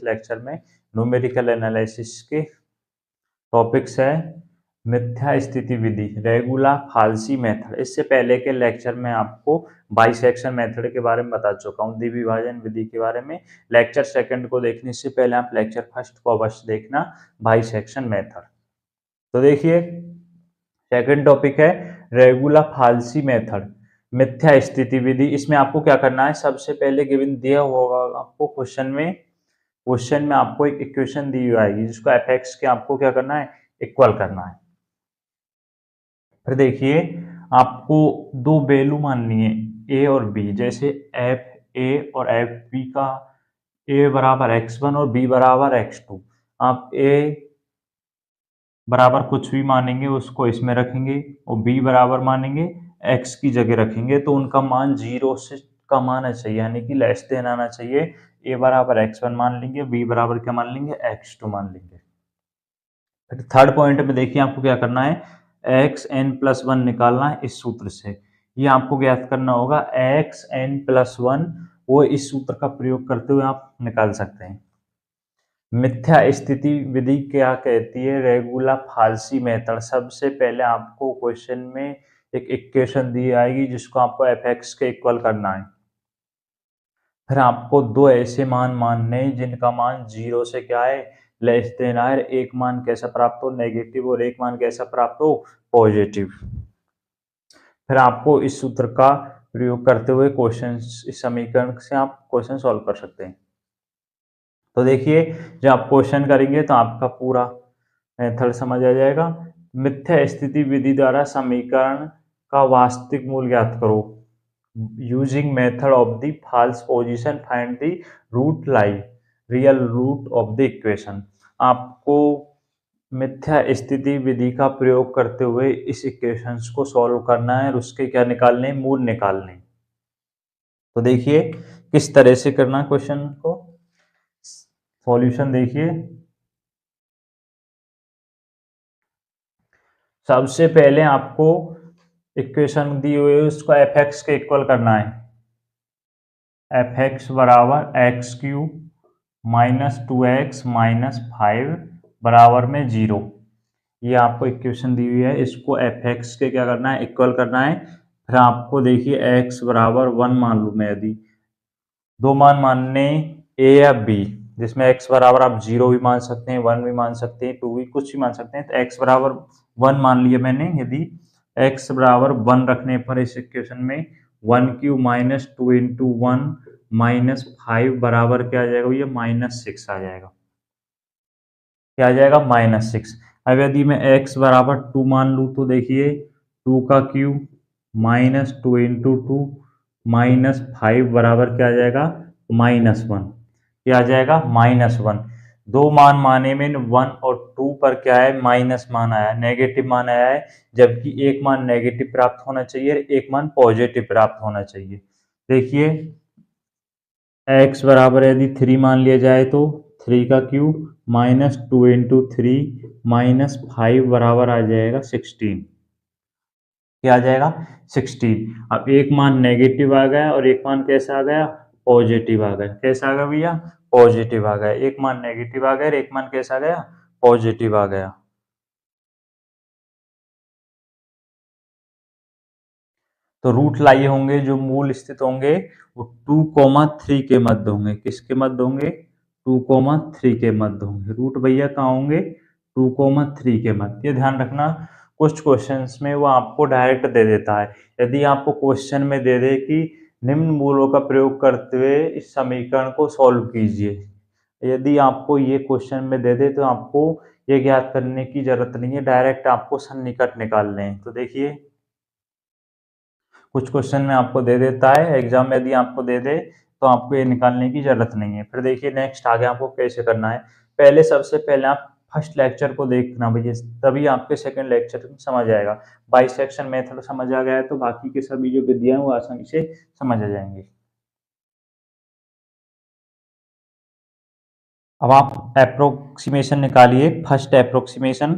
Lecture में numerical analysis के topics है मिथ्या स्थिति विधि, रेगुला फाल्सी मेथड। इससे पहले के लेक्चर में आपको बाइसेक्शन मेथड के बारे में बता चुका हूँ, द्विविभाजन विधि के बारे में। लेक्चर सेकंड को देखने से पहले आप लेक्चर फर्स्ट को अवश्य देखना, बाइसेक्शन मेथड। तो देखिए सेकंड टॉपिक है रेगुला फाल्सी मेथड, मिथ्या स्थिति विधि। इसमें आपको क्या करना है, सबसे पहले गिवन दिया होगा आपको क्वेश्चन में आपको एक इक्वेशन दी हुई आएगी जिसको एफ के आपको क्या करना है, इक्वल करना है। फिर देखिए आपको दो वैल्यू माननी है ए और बी, जैसे एफ ए और एफ बी का ए बराबर x1 और b बराबर x2। आप a बराबर कुछ भी मानेंगे उसको इसमें रखेंगे और b बराबर मानेंगे x की जगह रखेंगे, तो उनका मान 0 से कम आना चाहिए, यानी कि लेस देन आना चाहिए। a बराबर x1 मान लेंगे, b बराबर क्या मान लेंगे, x2 मान लेंगे। फिर थर्ड पॉइंट में देखिए आपको क्या करना है, xn+1 निकालना है इस सूत्र से। ये आपको ज्ञात करना होगा xn+1, वो इस सूत्र का प्रयोग करते हुए आप निकाल सकते हैं। मिथ्या स्थिति विधि क्या कहती है, रेगुला फाल्सी मेथड। सबसे पहले आपको क्वेश्चन में एक इक्वेशन दी आएगी जिसको आपको एफ के इक्वल करना है। फिर आपको दो ऐसे मान मानने हैं जिनका मान 0 से क्या है, लेस देन है। एक मान कैसा प्राप्त हो, नेगेटिव, और एक मान कैसा प्राप्त हो, पॉजिटिव। फिर आपको इस सूत्र का प्रयोग करते हुए क्वेश्चन, इस समीकरण से आप क्वेश्चन सॉल्व कर सकते हैं। तो देखिए जब आप क्वेश्चन करेंगे तो आपका पूरा मेथड समझ आ जाएगा। मिथ्या स्थिति विधि द्वारा समीकरण का वास्तविक मूल ज्ञात करो। Using method of the false position find the root lie real root of the equation. आपको मिथ्या स्थिति विधि का प्रयोग करते हुए इस इक्वेशंस को सॉल्व करना है और उसके क्या निकालने, मूल निकालने। तो देखिए किस तरह से करना है क्वेश्चन को। सॉल्यूशन देखिए, सबसे पहले आपको इक्वेशन दी हुई है उसको एफ के इक्वल करना है। एफ बराबर x³ -2x -5 बराबर में 0। ये आपको इक्वेशन दी हुई है, इसको एफ के क्या करना है, इक्वल करना है। फिर आपको देखिए x बराबर 1 मान लूँ मैं, यदि दो मान मानने a या b, जिसमें x बराबर आप 0 भी मान सकते हैं, 1 भी मान सकते हैं, 2 भी, कुछ भी मान सकते हैं। तो x बराबर 1 मान लिया मैंने। यदि x बराबर 1 रखने पर इस इक्वेशन में 1³ -2 × 1 -5 बराबर क्या आ जाएगा, ये -6 आ जाएगा। क्या आ जाएगा, -6। अब यदि मैं x बराबर 2 मान लूँ तो देखिए 2 का क्यूब -2 × 2 -5 बराबर क्या आ जाएगा, -1। क्या आ जाएगा, -1। दो मान माने में 1 और 2 पर क्या है, माइनस मान आया, नेगेटिव मान आया है, जबकि एक मान नेगेटिव प्राप्त होना चाहिए, एक मान पॉजिटिव प्राप्त होना चाहिए। देखिए x बराबर यदि 3 मान लिया जाए तो 3 का क्यूब -2 × 3 -5 बराबर आ जाएगा 16। क्या आ जाएगा, 16। अब एक मान नेगेटिव आ गया और एक मान कैसा आ गया, पॉजिटिव आ गया। कैसा आ गया भैया, पॉजिटिव आ गया। एक मान नेगेटिव आ गया और एक मान कैसा आ गया, पॉजिटिव आ गया। तो रूट लाई होंगे, जो मूल स्थित होंगे वो 2, 3 के मध्य होंगे। किसके मध्य होंगे, 2, 3 के मध्य होंगे। रूट भैया कहाँ होंगे, 2, 3 के मध्य। ये ध्यान रखना, कुछ क्वेश्चंस में वो आपको डायरेक्ट दे देता है। यदि आपको क्वेश्चन में दे दे कि निम्न मूलों का प्रयोग करते हुए इस समीकरण को सॉल्व कीजिए, यदि आपको ये क्वेश्चन में दे दे तो आपको ये ज्ञात करने की जरूरत नहीं है, डायरेक्ट आपको सन्निकट निकालने हैं। तो देखिए कुछ क्वेश्चन में आपको दे देता है, एग्जाम में यदि आपको दे दे तो आपको ये निकालने की जरूरत नहीं है। फिर देखिए नेक्स्ट आगे आपको कैसे करना है। पहले सबसे पहले आप फर्स्ट लेक्चर को देखना भैया, तभी आपके सेकंड लेक्चर में समझ आएगा। बाइसेक्शन मेथड समझ आ गया है तो बाकी के सभी जो विधियां वो आसानी से समझ आ जाएंगी। अब आप अप्रोक्सीमेशन निकालिए, फर्स्ट अप्रोक्सीमेशन।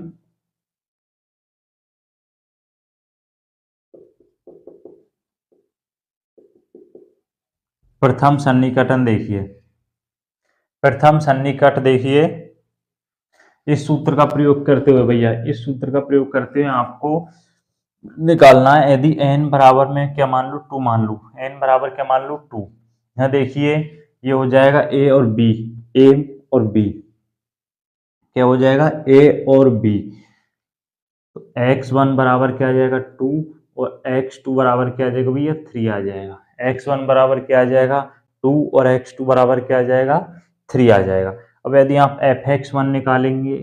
प्रथम सन्निकटन देखिए, प्रथम सन्निकट देखिए, इस सूत्र का प्रयोग करते हुए भैया, इस सूत्र का प्रयोग करते हुए आपको निकालना है। यदि n बराबर में क्या मान लूँ, 2 मान लूँ, n बराबर क्या मान लूँ, 2। यहाँ देखिए ये हो जाएगा a और b, a और b क्या हो जाएगा, a और b। तो x1 बराबर क्या आ जाएगा, 2, और x2 बराबर क्या आ जाएगा भैया, 3 आ जाएगा। x1 बराबर क्या आ जाएगा, 2, और x2 बराबर क्या आ जाएगा, 3 आ जाएगा। अब यदि आप fx1 निकालेंगे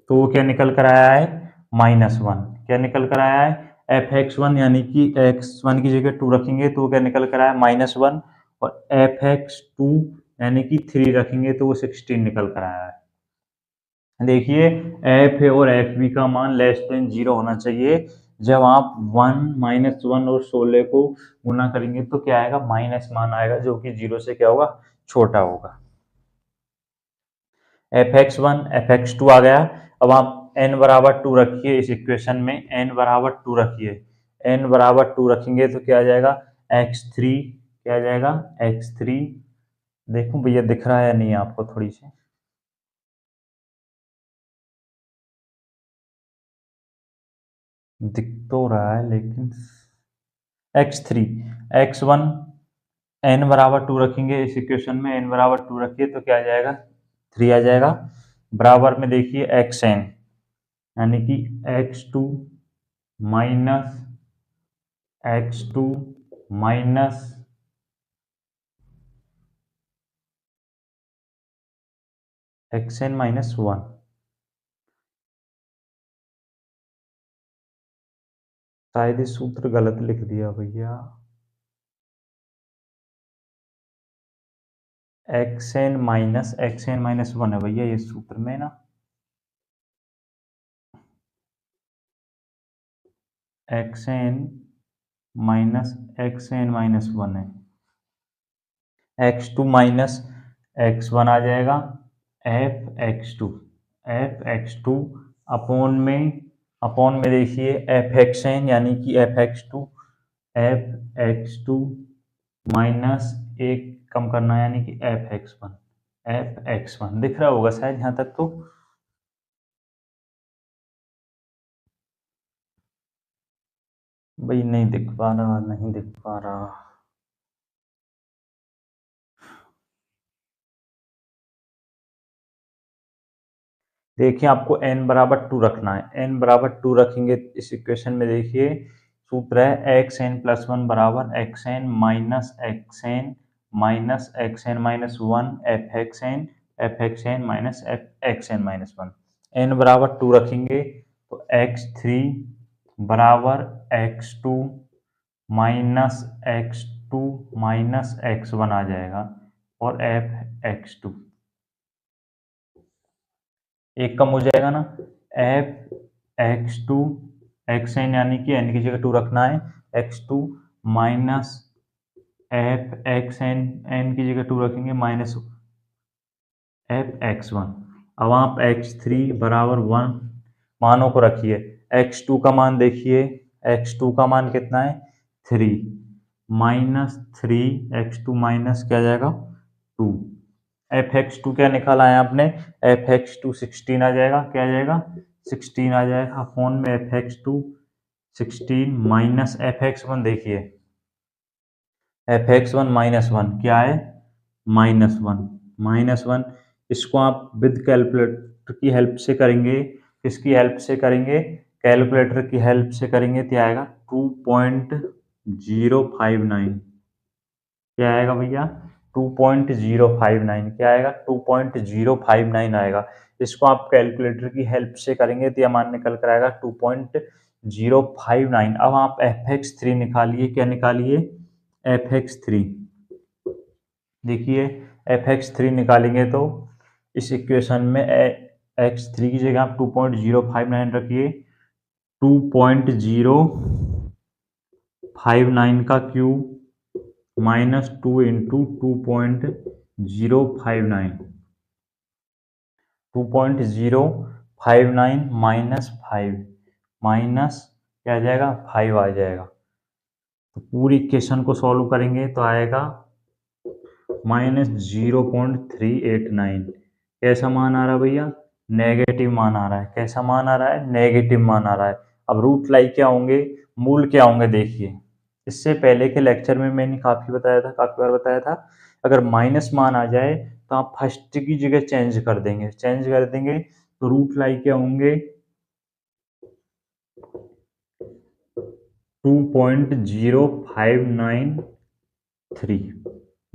तो वो क्या निकल कर आया है, -1। क्या निकल कर आया है, fx1 यानी कि x1 की जगह 2 रखेंगे तो वो क्या निकल कर आया, -1, और fx2 यानी कि 3 रखेंगे तो वो 16 निकल कर आया है। देखिए एफ ए और एफ बी का मान लेस देन 0 होना चाहिए। जब आप 1, -1 और 16 को गुना करेंगे तो क्या आएगा, माइनस मान आएगा, जो कि 0 से क्या होगा, छोटा होगा। fx1 fx2 आ गया। अब आप n बराबर 2 रखिए इस इक्वेशन में, n बराबर 2 रखिए, n बराबर 2 रखेंगे तो क्या आ जाएगा, x3, क्या आ जाएगा, x3। देखो भैया दिख रहा है या नहीं आपको, थोड़ी सी दिख तो रहा है लेकिन, x3, x1 n बराबर 2 रखेंगे इस इक्वेशन में, n बराबर 2 रखिए तो क्या आ जाएगा, 3 आ जाएगा। बराबर में देखिए xn यानी कि x2 minus x2 minus xn-1। शायद ये सूत्र गलत लिख दिया भैया, xn-1 है भैया ये सूत्र में ना, xn-1 है। x2 माइनस x1 आ जाएगा, f(x2), f(x2) अपॉन में देखिए fxn यानी कि f(x2) माइनस एक कम करना यानी कि f(x1) दिख रहा होगा शायद यहाँ तक तो। भाई नहीं दिख पा रहा, नहीं दिख पा रहा। देखिए आपको n बराबर 2 रखना है, n बराबर 2 रखेंगे इस इक्वेशन में। देखिए सूत्र है xn+1 बराबर xn-1 fxn-1 n बराबर 2 रखेंगे तो x3 बराबर x2 माइनस x1 आ जाएगा, और fx2 एक कम हो जाएगा ना, f(x2) xn यानी कि n की जगह 2 रखना है, x2 माइनस fxn, n की जगह 2 रखेंगे माइनस fx1। अब आप x3 बराबर 1 मानों को रखिए, x2 का मान देखिए, x2 का मान कितना है, 3, -3 x2 माइनस क्या जाएगा, 2। fx2 क्या निकाला है आपने, fx2 16 आ जाएगा, क्या आ जाएगा, 16 आ जाएगा। फोन में fx2 16 माइनस fx1 देखिए, fx1 -1 क्या है, -1। इसको आप विद कैलकुलेटर की हेल्प से करेंगे, किसकी हेल्प से करेंगे, कैलकुलेटर की हेल्प से करेंगे तो आएगा 2.059। क्या आएगा भैया, 2.059, क्या आएगा, 2.059 आएगा। इसको आप कैलकुलेटर की हेल्प से करेंगे तो यह मान निकल कर आएगा 2.059। अब आप fx3 निकालिए, क्या निकालिए, fx3। देखिए fx3 निकालेंगे तो इस इक्वेशन में x3 की जगह आप 2.059 रखिए, 2.059 का cube minus 2 into 2.059, 2.059 minus 5, minus क्या आ जाएगा, 5 आ जाएगा। तो पूरी इक्वेशन को सॉल्व करेंगे तो आएगा -0.389। कैसा मान आ रहा है भैया? नेगेटिव मान आ रहा है। कैसा मान आ रहा है? नेगेटिव मान आ रहा है। अब रूट लाई क्या होंगे, मूल क्या होंगे? देखिए, इससे पहले के लेक्चर में मैंने काफी बार बताया था, अगर माइनस मान आ जाए तो आप फर्स्ट की जगह चेंज कर देंगे तो रूट लाई क्या होंगे? 2.0593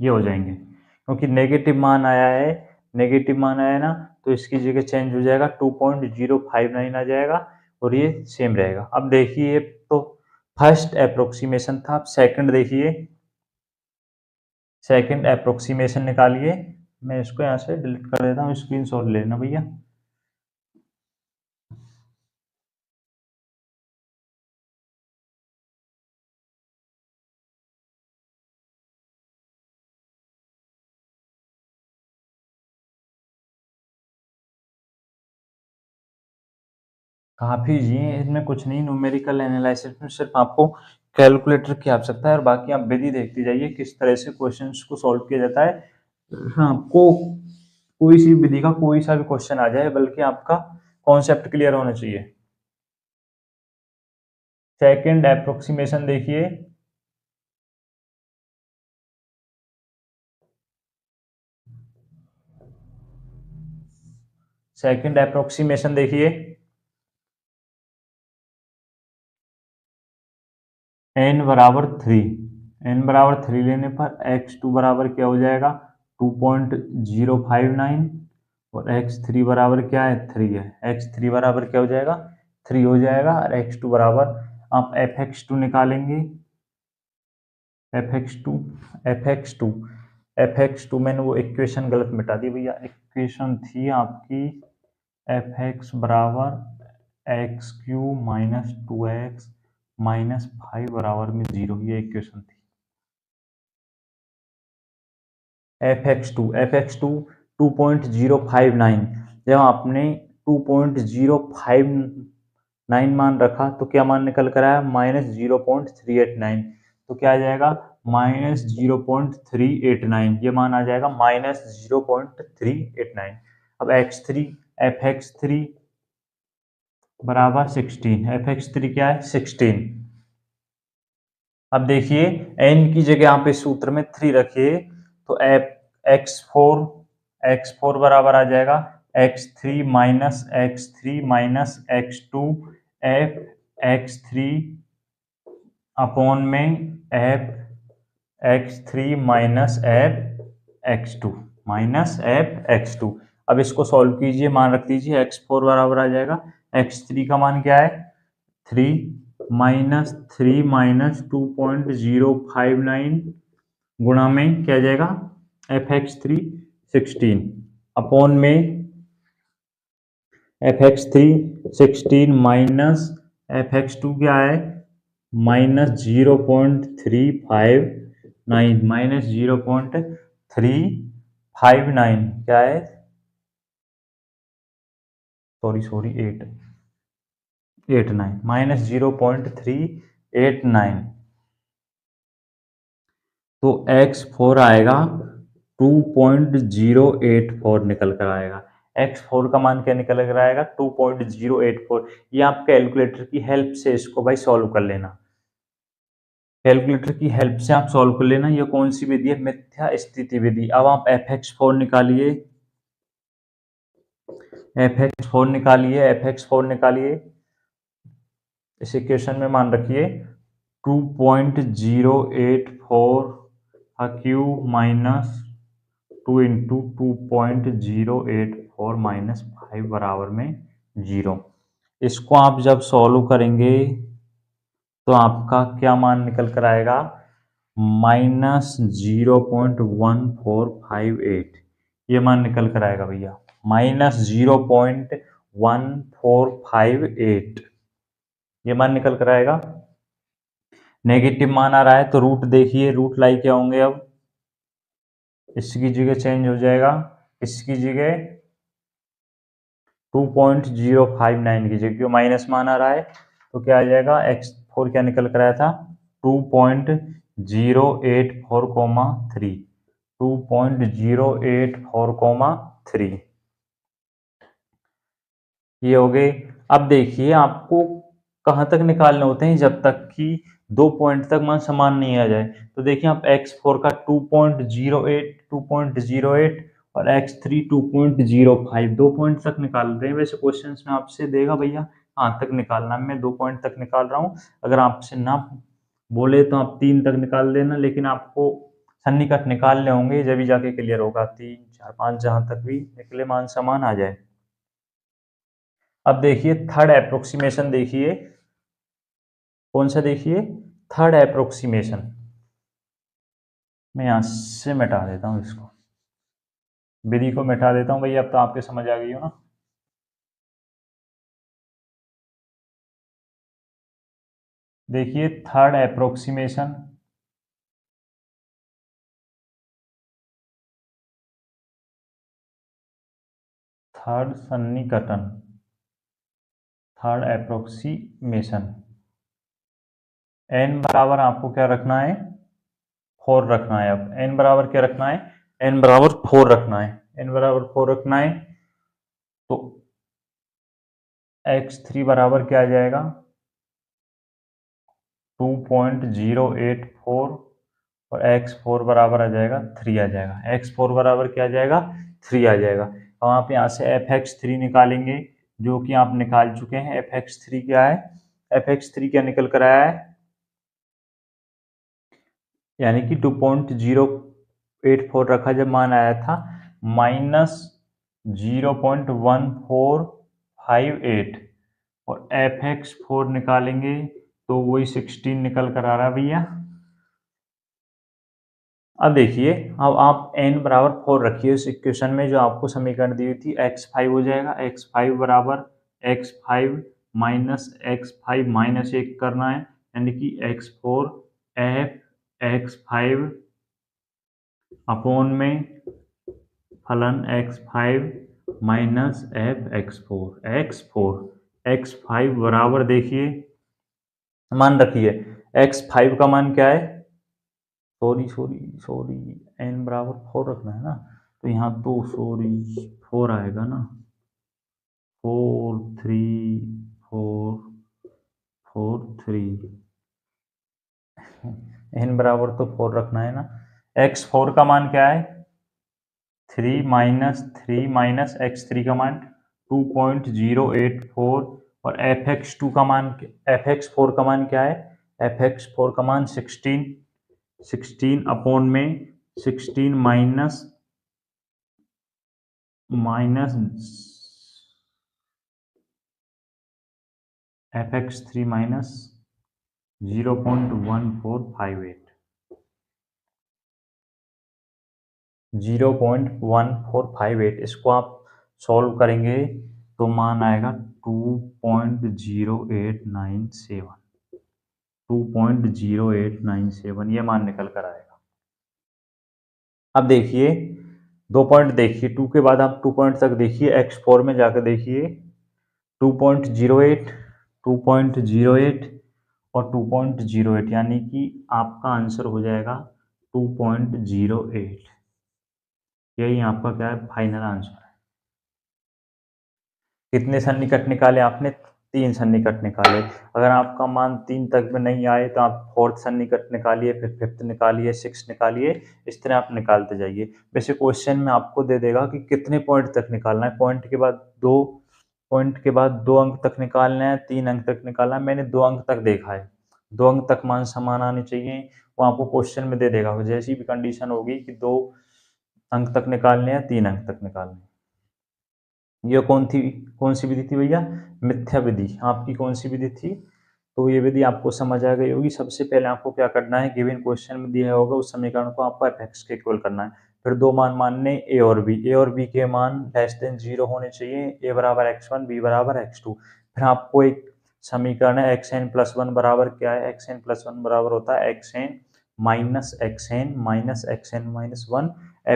ये हो जाएंगे, क्योंकि नेगेटिव मान आया ना, तो इसकी जगह चेंज हो जाएगा, 2.059 आ जाएगा और ये सेम रहेगा। अब देखिए, तो फर्स्ट अप्रोक्सीमेशन था, अब सेकंड देखिए, सेकंड अप्रोक्सीमेशन निकालिए। मैं इसको यहाँ से डिलीट कर देता हूँ, स्क्रीनशॉट लेना भैया। काफ़ी जी हैं, इसमें कुछ नहीं, न्यूमेरिकल एनालिसिस में सिर्फ आपको कैलकुलेटर की आवश्यकता है और बाकी आप विधि देखती जाइए किस तरह से क्वेश्चंस को सॉल्व किया जाता है। हाँ, आपको कोई सी विधि का कोई सा भी क्वेश्चन आ जाए, बल्कि आपका कॉन्सेप्ट क्लियर होना चाहिए। सेकंड अप्रोक्सीमेशन देखिए, सेकंड अप्रोक्सीमेशन देखिए, n बराबर 3, n बराबर 3 लेने पर x2 बराबर क्या हो जाएगा? 2.059 और x3 बराबर क्या है? 3 है। x3 बराबर क्या हो जाएगा? 3 हो जाएगा और x2 बराबर, आप fx2 निकालेंगे, fx2 fx2 fx2 मैंने वो इक्वेशन गलत मिटा दी भैया, इक्वेशन थी आपकी fx बराबर x Q minus 2x minus 5 बराबर में 0, ये इक्वेशन थी। fx2 2.059, जब आपने 2.059 मान रखा तो क्या मान निकल कर आया? -0.389। तो क्या आ जाएगा? -0.389, ये मान आ जाएगा -0.389। अब fx3 बराबर 16, fx3 क्या है? 16। अब देखिए, n की जगह आप इस सूत्र में 3 रखिए तो x4 बराबर आ जाएगा x3 minus x2 f x3 upon में f x3 minus f x2। अब इसको सॉल्व कीजिए, मान रख दीजिए, x4 बराबर आ जाएगा, x3 का मान क्या है? 3 माइनस 2.059 गुणा में क्या आ जाएगा? fx3 16 अपॉन में fx3 16 माइनस fx2 क्या है? -0.359 -0.359 क्या है? सॉरी 889 -0.389, तो x4 आएगा 2.084 निकल कर आएगा। x4 का मान क्या निकल कर आएगा? 2.084। ये आप कैलकुलेटर की हेल्प से इसको भाई सॉल्व कर लेना, कैलकुलेटर की हेल्प से आप सॉल्व कर लेना। ये कौन सी विधि है? मिथ्या स्थिति विधि। अब आप fx4 निकालिए, इस इक्वेशन में मान रखिए 2.084 का क्यूब माइनस 2 इंटू 2.084 माइनस 5 बराबर में 0। इसको आप जब सॉल्व करेंगे तो आपका क्या मान निकल कर आएगा? -0.1458, ये मान निकल कर आएगा भैया, -0.1458, ये मान निकल कर आएगा। नेगेटिव मान आ रहा है तो रूट देखिए, रूट लाई क्या होंगे? अब इसकी जगह चेंज हो जाएगा, इसकी जगह 2.059 की जगह क्यों माइनस मान आ रहा है तो क्या आ जाएगा? x4 क्या निकल कर आया था? 2.084, 3 2.084, ये हो गए। अब देखिए आपको कहाँ तक निकालने होते हैं, जब तक कि 2 पॉइंट तक मान समान नहीं आ जाए। तो देखिए आप x4 का 2.08 और x3 2.05, 2 पॉइंट तक निकाल रहे हैं। वैसे क्वेश्चन में आपसे देगा भैया कहाँ तक निकालना, मैं 2 पॉइंट तक निकाल रहा हूँ। अगर आपसे ना बोले तो आप 3 तक निकाल देना, लेकिन आपको सन्निकट निकालने होंगे जब भी जाके क्लियर होगा। 3 4 5 जहाँ तक भी निकले मान समान आ जाए। अब देखिए थर्ड अप्रोक्सीमेशन, देखिए कौन सा, देखिए थर्ड अप्रोक्सीमेशन। मैं यहां से मिटा देता हूं इसको, विधि को मिटा देता हूं भैया, अब तो आपके समझ आ गई हो ना। देखिए थर्ड अप्रोक्सीमेशन, थर्ड सन्निकटन, थर्ड अप्रोक्सीमेशन। n बराबर आपको क्या रखना है, 4 रखना है। अब n बराबर क्या रखना है, n बराबर 4 रखना है, n बराबर 4 रखना है। तो x3 बराबर क्या आ जाएगा, 2.084 और x4 बराबर आ जाएगा 3 आ जाएगा। x4 बराबर क्या आ जाएगा, 3 आ जाएगा। अब आप यहाँ से fx3 निकालेंगे, जो कि आप निकाल चुके हैं। fx3 क्या है, fx3 क्या निकल कर आया है, यानी कि 2.084 रखा जब मान आया था, माइनस 0.1458, और fx4 निकालेंगे तो वही 16 निकल कर आ रहा है भैया। अब देखिए, अब आप n बराबर 4 रखिए उस इक्वेशन में जो आपको समीकरण दी हुई थी। x5 हो जाएगा, x5 बराबर x5 माइनस x5 माइनस 1 करना है, यानी कि x4 f x5 अपॉन में फलन x5 माइनस f x4 बराबर, देखिए मान रखिए x5 का मान क्या है, सॉरी n बराबर 4 रखना है ना, तो यहाँ तो 4 आएगा ना, 4 3 4 4 3, n बराबर तो 4 रखना है ना। x4 का मान क्या है, 3 माइनस x3 का मान 2.084, और fx2 का मान, fx4 का मान क्या है, fx4 का मान 16 अपॉन में 16 माइनस fx3 माइनस 0.1458, इसको आप सॉल्व करेंगे तो मान आएगा 2.0897, ये मान निकल कर आएगा। अब देखिए 2 पॉइंट देखिए, 2 के बाद आप 2 पॉइंट तक देखिए, x4 में जाकर देखिए 2.08 2.08 और 2.08, यानी कि आपका आंसर हो जाएगा 2.08। यही आपका क्या है, फाइनल आंसर है। कितने सन्निकट निकाले आपने, 3 सन्निकट निकाले। अगर आपका मान 3 तक में नहीं आए तो आप फोर्थ सन्निकट निकालिए, फिर फिफ्थ निकालिए, सिक्स निकालिए, इस तरह आप निकालते जाइए। वैसे क्वेश्चन में आपको दे देगा कि कितने पॉइंट तक निकालना है, पॉइंट के बाद 2 अंक तक निकालना है, 3 अंक तक निकालना है। मैंने 2 अंक तक देखा है, 2 अंक तक मान समान आने चाहिए, वो आपको क्वेश्चन में दे देगा। जैसी भी कंडीशन होगी कि 2 अंक तक निकालने हैं, 3 अंक तक निकालने हैं। ये कौन सी विधि थी भैया, मिथ्या विधि। आपकी कौन सी विधि थी, तो ये विधि आपको समझ आ गई होगी। सबसे पहले आपको क्या करना है, गिवन क्वेश्चन में दिया होगा उस समीकरण को आपको fx के इक्वल करना है। फिर 2 मान मानने a और b के मान लेस देन 0 होने चाहिए, a बराबर x1 b बराबर x2। फिर आपको एक समीकरण है xn+1 बराबर क्या है, xn+1 बराबर होता है xn minus xn minus 1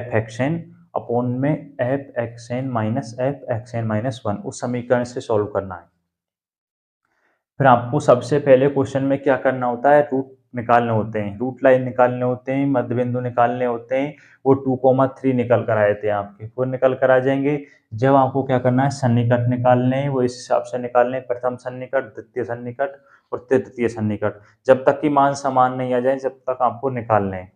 fxn upon में f(x(n-1), उस समीकरण से सॉल्व करना है। फिर आपको सबसे पहले क्वेश्चन में क्या करना होता है, रूट निकालने होते हैं, रूट लाइन निकालने होते हैं, मध्य बिंदु निकालने होते हैं, वो 2,3 निकल कर आए थे आपके, वो निकल कर आ जाएंगे। जब आपको क्या करना है, सन्निकट निकालने हैं, वो इस हिसाब से निकालने हैं, प्रथम सन्निकट, द्वितीय सन्निकट और तृतीय सन्निकट। जब तक कि मान समान नहीं आ जाए जब तक आपको निकालने हैं।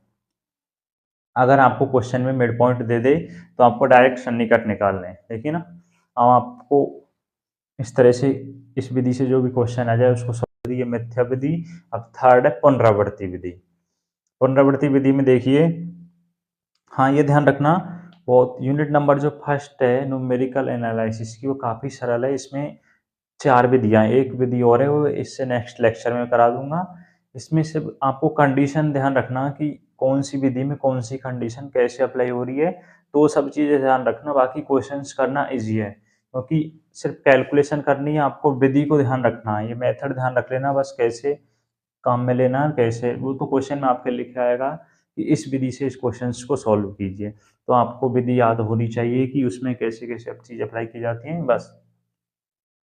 अगर आपको क्वेश्चन में मिड पॉइंट दे दे तो आपको डायरेक्ट सन्निकट निकालने हैं, देखिए ना। अब आपको इस तरह से इस विधि से जो भी क्वेश्चन आ जाए उसको सॉल्व करिए, मिथ्या विधि। अब थर्ड है पुनरावृत्ति विधि। पुनरावृत्ति विधि में देखिए, हाँ ये ध्यान रखना, वो यूनिट नंबर जो फर्स्ट है न्यूमेरिकल एनालिसिस की, वो काफ़ी सरल है। इसमें 4 विधियाँ हैं, एक विधि और है वो इससे नेक्स्ट लेक्चर में करा दूंगा। इसमें सिर्फ आपको कंडीशन ध्यान रखना कि कौन सी विधि में कौन सी कंडीशन कैसे अप्लाई हो रही है, तो सब चीज़ें ध्यान रखना। बाकी क्वेश्चंस करना इजी है, क्योंकि सिर्फ कैलकुलेशन करनी है, आपको विधि को ध्यान रखना है, ये मेथड ध्यान रख लेना बस, कैसे काम में लेना कैसे, वो तो क्वेश्चन में आपके लिखा आएगा कि इस विधि से इस क्वेश्चंस को सॉल्व कीजिए। तो आपको विधि याद होनी चाहिए कि उसमें कैसे कैसे अब चीज़ अप्लाई की जाती हैं, बस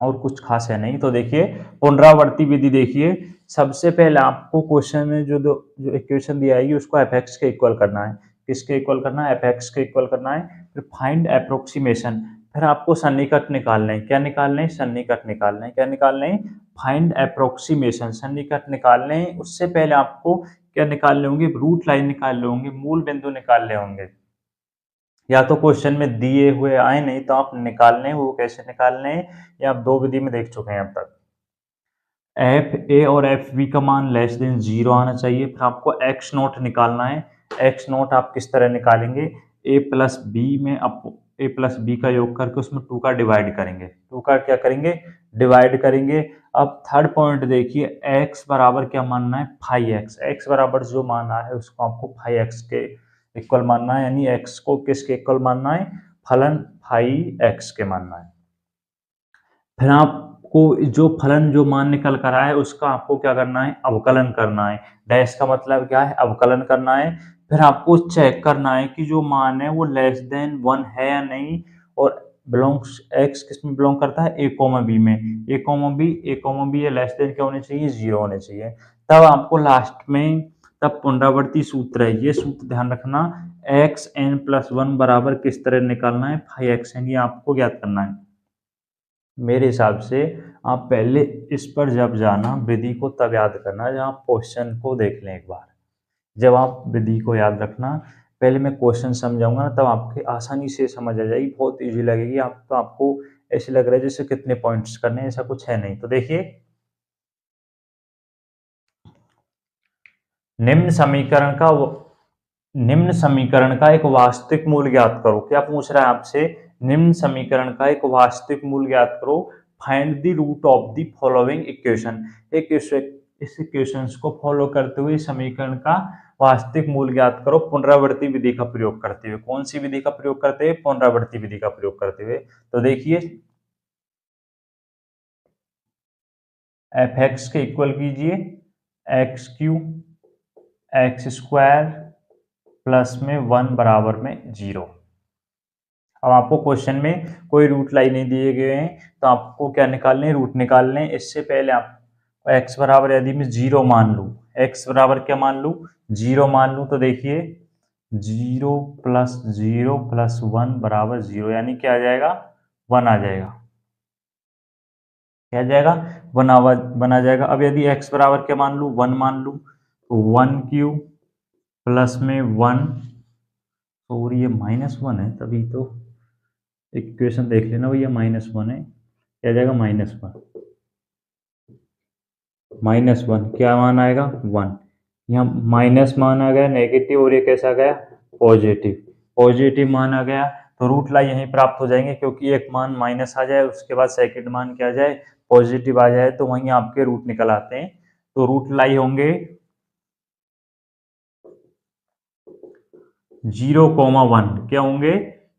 और कुछ खास है नहीं। तो देखिए पुनरावर्ती विधि, देखिए सबसे पहले आपको क्वेश्चन में जो इक्वेशन दी आएगी उसको एफ एक्स के इक्वल करना है। किसके इक्वल करना है? एफ एक्स के इक्वल करना है। फिर फाइंड अप्रोक्सीमेशन, फिर आपको सन्निकट निकालना है। क्या निकालना है? सन्निकट निकालना है। क्या निकालना है? फाइंड अप्रोक्सीमेशन, सन्निकट निकालने हैं। उससे पहले आपको क्या निकालने होंगे? रूट लाइन निकालने होंगे, मूल बिंदु निकालने होंगे। या तो क्वेश्चन में दिए हुए आए, नहीं तो आप निकालने हैं, वो कैसे निकालने हैं ये आप 2 विधि में देख चुके हैं अब तक। एफ ए और एफ बी का मान लेस देन 0 आना चाहिए। फिर आपको एक्स नोट निकालना है। एक्स नोट आप किस तरह निकालेंगे? ए प्लस बी में आप ए प्लस बी का योग करके उसमें 2 का डिवाइड करेंगे। 2 का क्या करेंगे? डिवाइड करेंगे। अब थर्ड पॉइंट देखिए, एक्स बराबर क्या मानना है? 5x। एक्स बराबर जो माना है उसको आपको 5x के इक्वल मानना है, यानी एक्स को किसके इक्वल मानना है? फलन 5x के मानना है। फिर आपको जो फलन जो मान निकल कर आए उसका आपको क्या करना है? अवकलन करना है। डैश का मतलब क्या है? अवकलन करना है। फिर आपको चेक करना है कि जो मान है वो लेस देन 1 है या नहीं, और बिलोंग्स एक्स किस में बिलोंग करता है? ए कॉमा बी में। ए कॉमा बी, ये लेस देन क्या होने चाहिए? 0 होने चाहिए। तब आपको लास्ट में तब पुनरावर्ती सूत्र है, ये सूत्र ध्यान रखना, एक्स एन प्लस 1 बराबर किस तरह निकालना है? 5x, ये आपको ज्ञात करना है। मेरे हिसाब से आप पहले इस पर जब जाना विधि को तब याद करना जब आप क्वेश्चन को देख लें एक बार। जब आप विधि को याद रखना, पहले मैं क्वेश्चन समझाऊंगा ना, तब आपके आसानी से समझ आ जाएगी, बहुत इजी लगेगी। आप तो आपको ऐसे लग रहा है जैसे कितने पॉइंट्स करने हैं, ऐसा कुछ है नहीं। तो देखिए, निम्न समीकरण का निम्न समीकरण का एक वास्तविक मूल ज्ञात करो। क्या पूछ रहा है आपसे? निम्न समीकरण का एक वास्तविक मूल ज्ञात करो। Find the root of the following equation. इस इक्वेशंस को फॉलो करते हुए समीकरण का वास्तविक मूल ज्ञात करो, पुनरावृत्ति विधि का प्रयोग करते हुए। कौन सी विधि का प्रयोग करते हुए? पुनरावृत्ति विधि का प्रयोग करते हुए। तो देखिए, एफ एक्स के इक्वल कीजिए x Q x square plus में 1 बराबर में 0। अब आपको क्वेश्चन में कोई रूट लाई नहीं दिए गए हैं, तो आपको क्या निकालने हैं? रूट निकालने हैं। इससे पहले आप x बराबर यदि मैं 0 मान लूँ, x बराबर क्या मान लूँ? 0 मान लूँ, तो देखिए 0 प्लस 0 प्लस 1 बराबर 0, यानी क्या आ जाएगा? 1 आ जाएगा। क्या आ जाएगा? 1 आ जाएगा। अब यदि x बराबर क्या मान लूँ? 1 मान लूँ, तो 1 क्यू प्लस में 1, और ये -1 है, तभी तो इक्वेशन देख लेना भैया, -1 है। क्या जाएगा? -1 क्या मान आएगा? 1। यहाँ माइनस मान आ गया, नेगेटिव, और ये कैसा गया? पॉजिटिव। पॉजिटिव मान आ गया, तो रूट लाई यहीं प्राप्त हो जाएंगे, क्योंकि एक मान माइनस आ जाए उसके बाद सेकंड मान क्या आ जाए? पॉजिटिव आ जाए, तो वहीं आपके रूट निकल आते हैं। तो रूट लाई होंगे 0,1। क्या होंगे?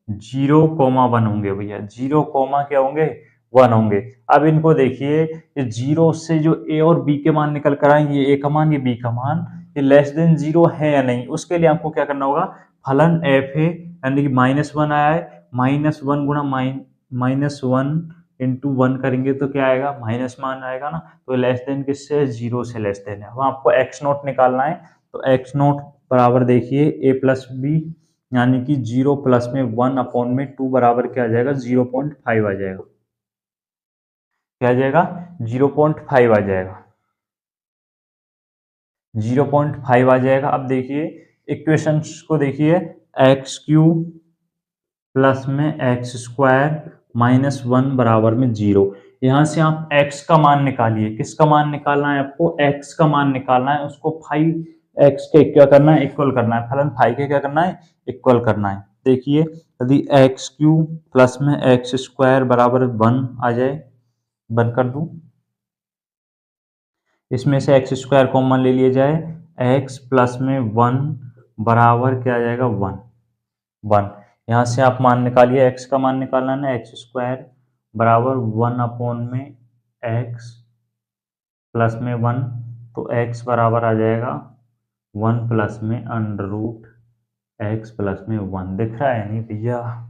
0,1 होंगे भैया। 0, क्या होंगे? 1 होंगे। अब इनको देखिए, ये 0 से जो ए और बी के मान निकल कर आएंगे, ये ए का मान, ये बी का मान, ये लेस देन 0 है या नहीं, उसके लिए आपको क्या करना होगा? फलन एफ है, यानी कि -1 आया है, -1 गुणा -1 इंटू 1 करेंगे तो क्या आएगा, माइनस मान आएगा ना, तो लेस देन किससे है, 0 से लेस देन है। अब आपको एक्स नोट निकालना है, तो एक्स नोट बराबर देखिए ए प्लस बी, यानी कि 0 प्लस में 1 अपॉन में 2 बराबर क्या आ जाएगा, 0.5 आ जाएगा। क्या आ जाएगा, 0.5 आ जाएगा, 0.5 आ जाएगा। अब देखिए इक्वेशंस को देखिए, एक्स क्यूब प्लस में एक्स स्क्वायर माइनस 1 बराबर में 0। यहाँ से आप x का मान निकालिए, किसका मान निकालना है आपको, x का मान निकालना है, उसको फाइव x के क्या करना है, इक्वल करना है, फलन फाइव के क्या करना है, इक्वल करना है। देखिए यदि एक्स क्यूब प्लस में एक्स स्क्वायर बराबर 1 आ जाए, बंद कर दूं, इसमें से एक्स स्क्वायर कॉमन ले लिया जाए, एक्स प्लस में 1 बराबर क्या आ जाएगा, 1 1। यहाँ से आप मान निकालिए, x का मान निकालना है ना, एक्स स्क्वायर बराबर 1 अपॉन में x प्लस में 1, तो x बराबर आ जाएगा 1 प्लस में अंडर रूट एक्स प्लस में 1। दिख रहा है नहीं भैया,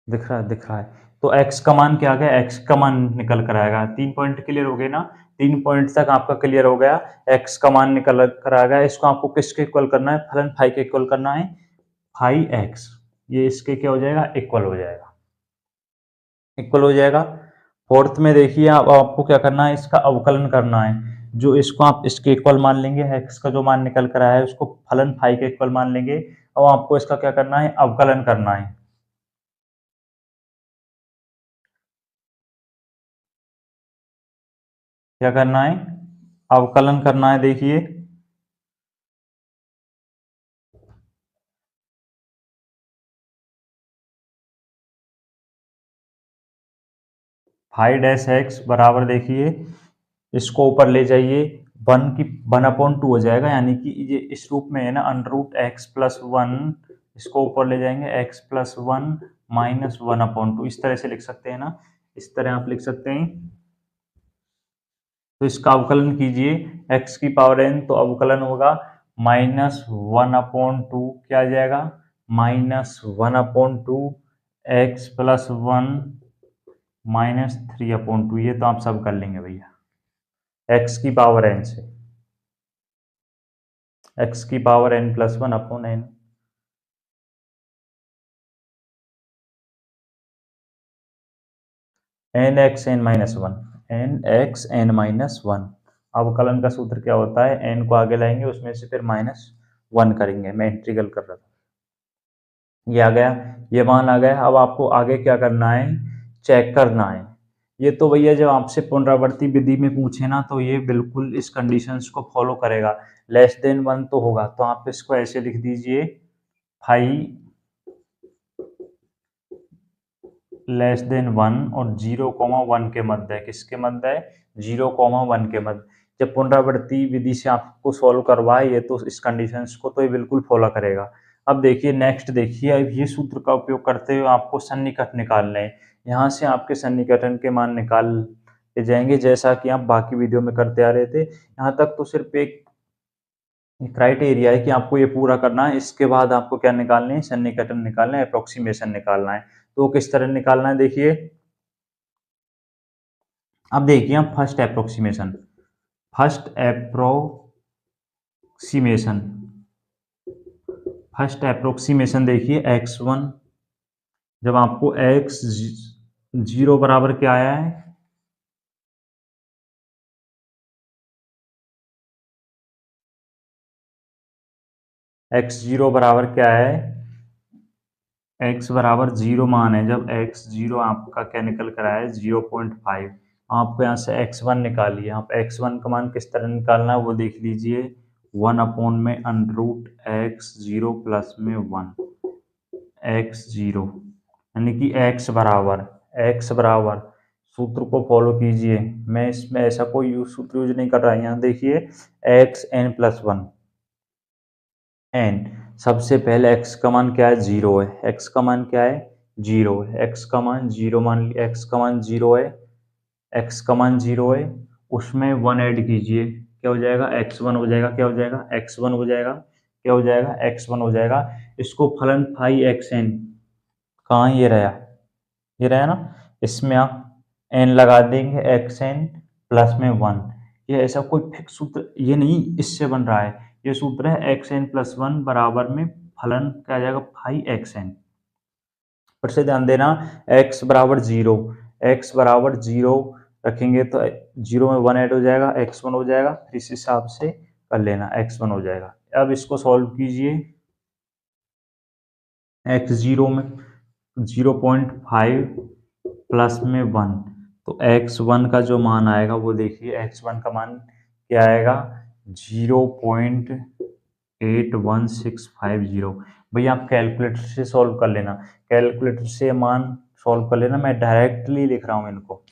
दिख रहा है। तो x का मान क्या आ गया, x का मान निकल कर आएगा। 3 पॉइंट क्लियर हो गए ना, 3 पॉइंट तक आपका क्लियर हो गया, x का मान निकल कर आ गया। इसको आपको किसके इक्वल करना है, फलन फाई के इक्वल करना है, फाई एक्स, ये इसके क्या हो जाएगा, इक्वल हो जाएगा, इक्वल हो जाएगा। फोर्थ में देखिए, आप आपको क्या करना है, इसका अवकलन करना है। जो इसको आप इसके इक्वल मान लेंगे, एक्स का जो मान निकल कर आया है उसको फलन फाई के इक्वल मान लेंगे, और आपको इसका क्या करना है, अवकलन करना है। क्या करना है, अवकलन करना है। देखिए फाइव डैश एक्स बराबर, देखिए इसको ऊपर ले जाइए, 1/2 हो जाएगा, यानी कि ये इस रूप में है ना, अंडर रूट एक्स प्लस 1, इसको ऊपर ले जाएंगे, एक्स प्लस 1 माइनस 1/2, इस तरह से लिख सकते हैं ना, इस तरह आप लिख सकते हैं। तो इसका अवकलन कीजिए, x की पावर n, तो अवकलन होगा -1/2, क्या आ जाएगा, -1/2 x प्लस 1 -3/2। ये तो आप सब कर लेंगे भैया, x की पावर n से, x की power n plus 1/n। N x n minus one, n x n minus one. अवकलन का सूत्र क्या होता है, एन को आगे लाएंगे, उसमें से फिर -1 करेंगे। मैं इंटीग्रल कर रहा था, ये आ गया, ये मान आ गया। अब आपको आगे क्या करना है, चेक करना है। ये तो भैया जब आपसे पुनरावर्ती विधि में पूछे ना, तो ये बिल्कुल इस कंडीशंस को फॉलो करेगा, लेस देन 1 तो होगा, तो आप इसको ऐसे लिख दीजिए, फाइव लेस देन 1 और 0,1 के मध्य है, किसके मध्य है, 0,1 के मध्य। जब पुनरावृत्ति विधि से आपको सॉल्व करवाए ये, तो इस कंडीशंस को तो ये बिल्कुल फॉलो करेगा। अब देखिए नेक्स्ट, देखिए अब ये सूत्र का उपयोग करते हुए आपको सन्निकट निकालने हैं। यहाँ से आपके सन्निकटन के मान निकाल के जाएंगे, जैसा कि आप बाकी वीडियो में करते आ रहे थे। यहाँ तक तो सिर्फ एक क्राइटेरिया है कि आपको ये पूरा करना है, इसके बाद आपको क्या निकालने है, सन्निकटन निकालना है, अप्रोक्सीमेशन निकालना है। तो किस तरह निकालना है, देखिए अब देखिए हम फर्स्ट अप्रोक्सीमेशन देखिए, x1 जब आपको x 0 बराबर क्या आया है, x0 बराबर क्या है, x बराबर 0 मान है, जब x0 आपका क्या निकल कर आया है, 0.5। आपको यहाँ से x1 निकालिए। आप x1 का मान किस तरह निकालना है वो देख लीजिए, 1/, में अंडर रूट x0 प्लस में 1 x0, यानी कि x बराबर सूत्र को फॉलो कीजिए। मैं इसमें ऐसा कोई सूत्र यूज नहीं कर रहा है। यहाँ देखिए xn+1 n, सबसे पहले x का मान क्या है, 0 है, x का मान क्या है, 0 है, x का मान 0 मान लिया, x का मान 0 है, x का मान 0 है, उसमें 1 ऐड कीजिए, क्या हो जाएगा, x1 हो जाएगा, क्या हो जाएगा, x1 हो जाएगा, क्या हो जाएगा, x1 हो जाएगा। इसको फलन फाई एक्स एन, कहाँ ये रहा, ये रहा ना, इसमें आप n लगा देंगे, xn प्लस में 1। ये ऐसा कोई फिक्स सूत्र ये नहीं इससे बन रहा है, ये सूत्र है xn प्लस 1 बराबर में फलन क्या आ जाएगा, फाई xn। फिर से ध्यान देना, x बराबर 0, x बराबर 0 रखेंगे तो 0 में 1 ऐड हो जाएगा, x1 हो जाएगा, फिर इस हिसाब से कर लेना, x1 हो जाएगा। अब इसको सॉल्व कीजिए, x0 में 0.5 प्लस में 1, तो x1 का जो मान आएगा वो देखिए, x1 का मान क्या आएगा, 0.81650। भैया आप कैलकुलेटर से सॉल्व कर लेना, कैलकुलेटर से मान सॉल्व कर लेना, मैं डायरेक्टली लिख रहा हूँ इनको।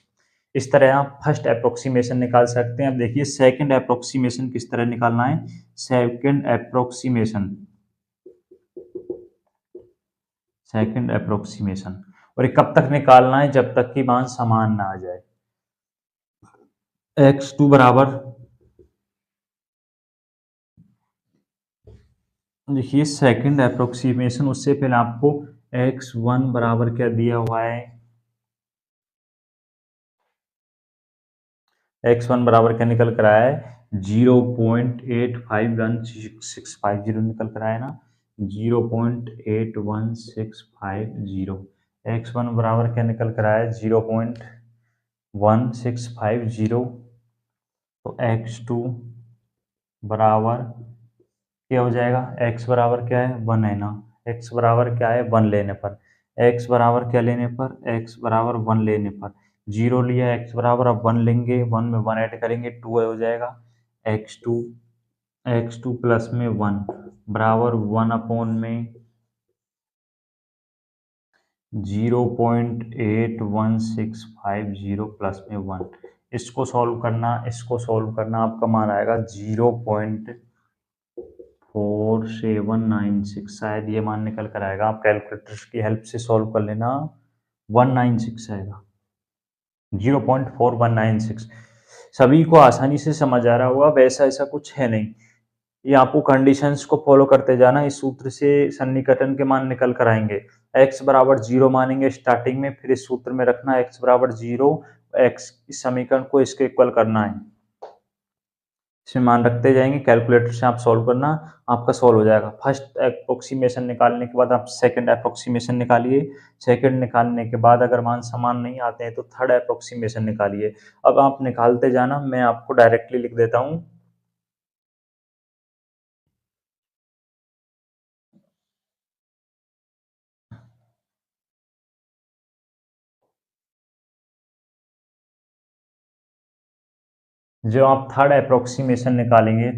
इस तरह आप फर्स्ट अप्रोक्सीमेशन निकाल सकते हैं। अब देखिए सेकंड अप्रोक्सीमेशन किस तरह निकालना है। सेकंड अप्रोक्सीमेशन, और ये कब तक निकालना है, जब तक कि मान समान ना आ जाए। x2 बराबर, देखिए सेकंड अप्रोक्सीमेशन, उससे पहले आपको x1 बराबर क्या दिया हुआ है, x1 बराबर क्या निकल कर आया है, 0.851650 निकल कर आया ना, 0.81650। x1 बराबर क्या निकल कर आया है, 0.1650। तो x2 बराबर क्या हो जाएगा, x बराबर क्या है, 1 है ना, x बराबर क्या है, 1 लेने पर, x बराबर क्या लेने पर, x बराबर 1 लेने पर, 0 लिया, x बराबर, अब 1 लेंगे, 1 में 1 ऐड करेंगे, 2 हो जाएगा, x2 प्लस में 1 बराबर 1 अपॉन में 0.81650 प्लस में 1। इसको सॉल्व करना, आपका मान आएगा 0.4796, शायद ये मान निकल कर आएगा। आप कैलकुलेटर की हेल्प से सॉल्व कर लेना, 196 आएगा, 0.4196। सभी को आसानी से समझ आ रहा होगा, वैसा ऐसा कुछ है नहीं। ये आपको कंडीशंस को फॉलो करते जाना, इस सूत्र से सन्निकटन के मान निकल कर आएंगे। x बराबर 0 मानेंगे स्टार्टिंग में, फिर इस सूत्र में रखना x बराबर 0, x इस समीकरण को इसके इक्वल करना है, इसमें मान रखते जाएंगे, कैलकुलेटर से आप सॉल्व करना, आपका सॉल्व हो जाएगा। फर्स्ट अप्रोक्सीमेशन निकालने के बाद आप सेकंड अप्रोक्सीमेशन निकालिए, सेकंड निकालने के बाद अगर मान समान नहीं आते हैं तो थर्ड अप्रोक्सीमेशन निकालिए। अब आप निकालते जाना, मैं आपको डायरेक्टली लिख देता हूँ। जो आप थर्ड अप्रोक्सीमेशन निकालेंगे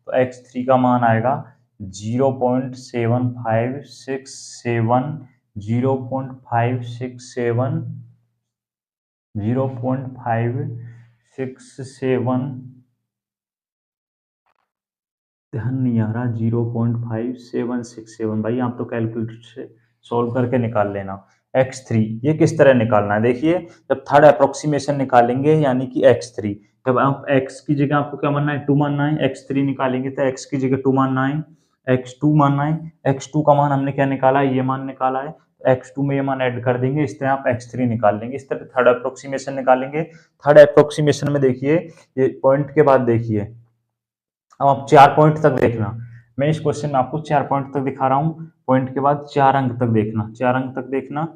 तो x3 का मान आएगा 0.7567, 0.567, 0.567, ध्यान नहीं आ रहा, 0.5767। भाई आप तो कैलकुलेटर से सॉल्व करके निकाल लेना। x3 ये किस तरह निकालना है, देखिए जब थर्ड अप्रोक्सीमेशन निकालेंगे यानी कि x3, जब आप x की जगह आपको क्या मानना है, 2 मानना है, x3 निकालेंगे तो x की जगह 2 मानना है, x2 मानना है, x2 का मान हमने क्या निकाला है, ये मान निकाला है, x2 में ये मान ऐड कर देंगे, इस तरह आप x3 निकाल लेंगे। इस तरह थर्ड अप्रोक्सीमेशन निकालेंगे। थर्ड अप्रोक्सीमेशन में देखिए, ये पॉइंट के बाद देखिए, अब आप 4 पॉइंट तक देखना, मैं इस क्वेश्चन में आपको 4 पॉइंट तक दिखा रहा हूँ, पॉइंट के बाद 4 अंक तक देखना, 4 अंक तक देखना,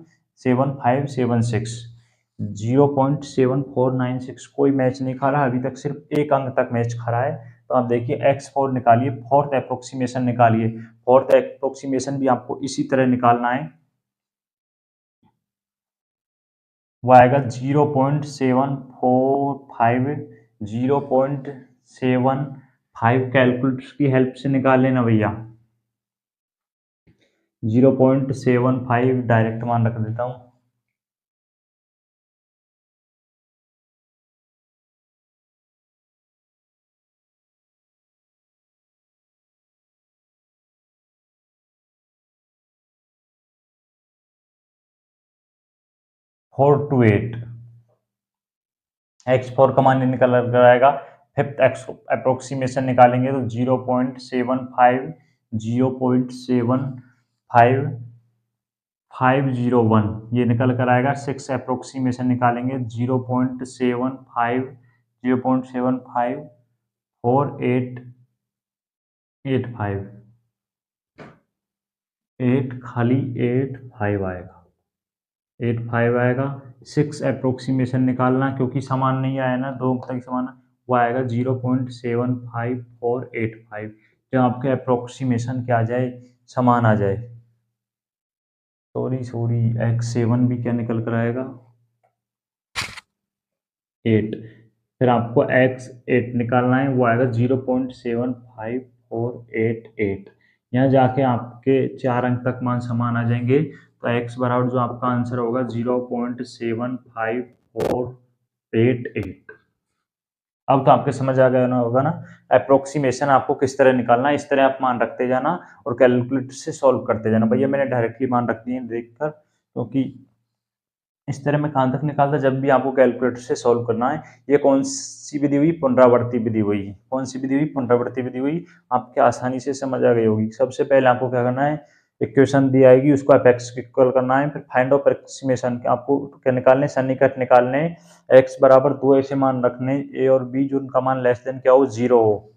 7576, 0.7496 कोई मैच नहीं खा रहा, अभी तक सिर्फ एक अंक तक मैच खा रहा है। तो आप देखिए x4 निकालिए, फोर्थ अप्रोक्सीमेशन निकालिए, फोर्थ अप्रोक्सीमेशन भी आपको इसी तरह निकालना है, वो आएगा 0.745, 0.75, कैलकुलेटर की हेल्प से निकाल लेना भैया, 0.75 डायरेक्ट मान रख देता हूँ, फोर टू एट, x4 का मान निकल आएगा। फिफ्थ अप्रोक्सीमेशन निकालेंगे तो 0.75, 0.75 501 ये निकल कर आएगा। 6 अप्रोक्सीमेशन निकालेंगे 0.75 0.754885 8 खाली 85 आएगा, 85 आएगा। 6 अप्रोक्सीमेशन निकालना क्योंकि समान नहीं आया ना, दो अंक तक समान, वो आएगा 0.75485 जो आपके अप्रोक्सीमेशन क्या आ जाए, समान आ जाए। सॉरी x7 भी क्या निकल कर आएगा 8। फिर आपको x8 निकालना है, वो आएगा 0.75488। यहाँ जाके आपके 4 अंक तक मान समान आ जाएंगे, तो x बराबर जो आपका आंसर होगा 0.75488। अब तो आपके समझ आ गया ना होगा ना अप्रोक्सीमेशन आपको किस तरह निकालना है। इस तरह आप मान रखते जाना और कैलकुलेटर से सॉल्व करते जाना। भैया मैंने डायरेक्टली मान रख दिए देखकर, क्योंकि इस तरह मैं कहाँ तक निकालता, जब भी आपको कैलकुलेटर से सॉल्व करना है। ये कौन सी विधि हुई, पुनरावर्ती विधि हुई। कौन सी विधि हुई, पुनरावर्ती विधि हुई। आपके आसानी से समझ आ गई होगी। सबसे पहले आपको क्या करना है, इक्वेशन दी आएगी उसको आप एक्स इक्वल करना है, फिर फाइंड ऑफ अप्रोक्सीमेशन आपको क्या निकालने, सन्निकट निकालने। एक्स बराबर 2 ऐसे मान रखने ए और बी जो उनका मान लेस देन क्या हो, 0 हो।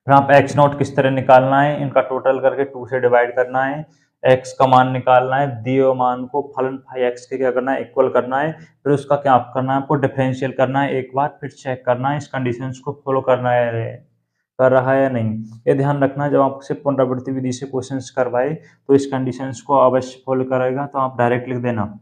फिर आप एक्स नॉट किस तरह निकालना है, इनका टोटल करके 2 से डिवाइड करना है। एक्स का मान निकालना है, दिए हुए मान को फलन फाई एक्स के क्या करना है, इक्वल करना है। फिर उसका क्या करना है, आपको डिफरेंशियल करना है एक बार, फिर चेक करना है इस कंडीशंस को फॉलो करना है, कर रहा है या नहीं। ये ध्यान रखना, जब आपसे पुनरावृत्ति विधि से क्वेश्चंस करवाए तो इस कंडीशंस को अवश्य फॉलो करेगा, तो आप डायरेक्ट लिख देना।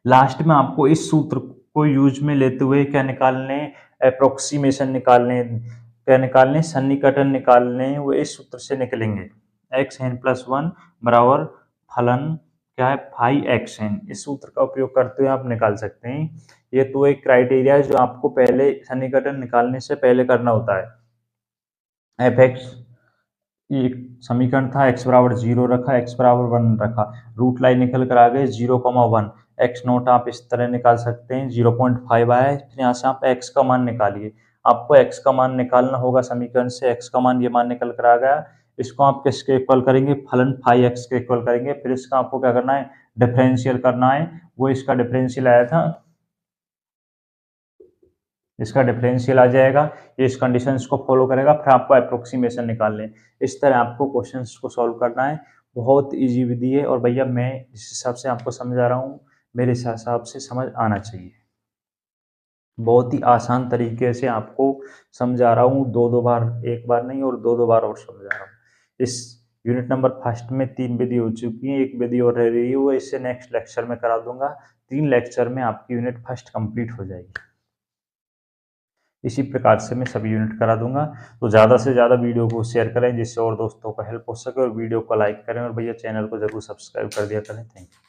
लास्ट में आपको इस सूत्र को यूज में लेते हुए क्या निकालने, अप्रोक्सीमेशन निकालने, क्या निकालने, सन्निकटन निकालने। वो इस सूत्र से निकलेंगे, xn+1 बराबर फलन क्या है, फाई xn। इस सूत्र का उपयोग करते हुए आप निकाल सकते हैं। ये तो एक क्राइटेरिया है जो आपको पहले सन्निकटन निकालने से पहले करना होता है। एफ एक्स एक समीकरण था, x बराबर 0 रखा, x बराबर 1 रखा, रूट लाइन निकल कर आ गए 0,1। एक्स नोट आप इस तरह निकाल सकते हैं, 0.5 आया है। फिर यहाँ से आप x का मान निकालिए। आपको x का मान निकालना होगा समीकरण से। x का मान, ये मान निकल कर आ गया। इसको आप किसके इक्वल करेंगे, फलन फाई x के इक्वल करेंगे। फिर इसका आपको क्या करना है, डिफरेंशियल करना है। वो इसका डिफरेंशियल आया था, इसका डिफरेंशियल आ जाएगा। ये इस कंडीशंस को फॉलो करेगा, फिर आपको अप्रोक्सीमेशन निकाल लें। इस तरह आपको क्वेश्चंस को सॉल्व करना है। बहुत इजी विधि है, और भैया मैं जिस हिसाब से आपको समझा रहा हूँ, मेरे हिसाब से समझ आना चाहिए। बहुत ही आसान तरीके से आपको समझा रहा हूँ, दो बार, एक बार नहीं और दो बार और समझा रहा हूँ। इस यूनिट नंबर फर्स्ट में 3 विधि हो चुकी है, एक विधि और रह रही है, वो इससे नेक्स्ट लेक्चर में करा दूंगा। 3 लेक्चर में आपकी यूनिट फर्स्ट कंप्लीट हो जाएगी। इसी प्रकार से मैं सभी यूनिट करा दूंगा। तो ज़्यादा से ज़्यादा वीडियो को शेयर करें, जिससे और दोस्तों को हेल्प हो सके, और वीडियो को लाइक करें, और भैया चैनल को जरूर सब्सक्राइब कर दिया करें। Thank you.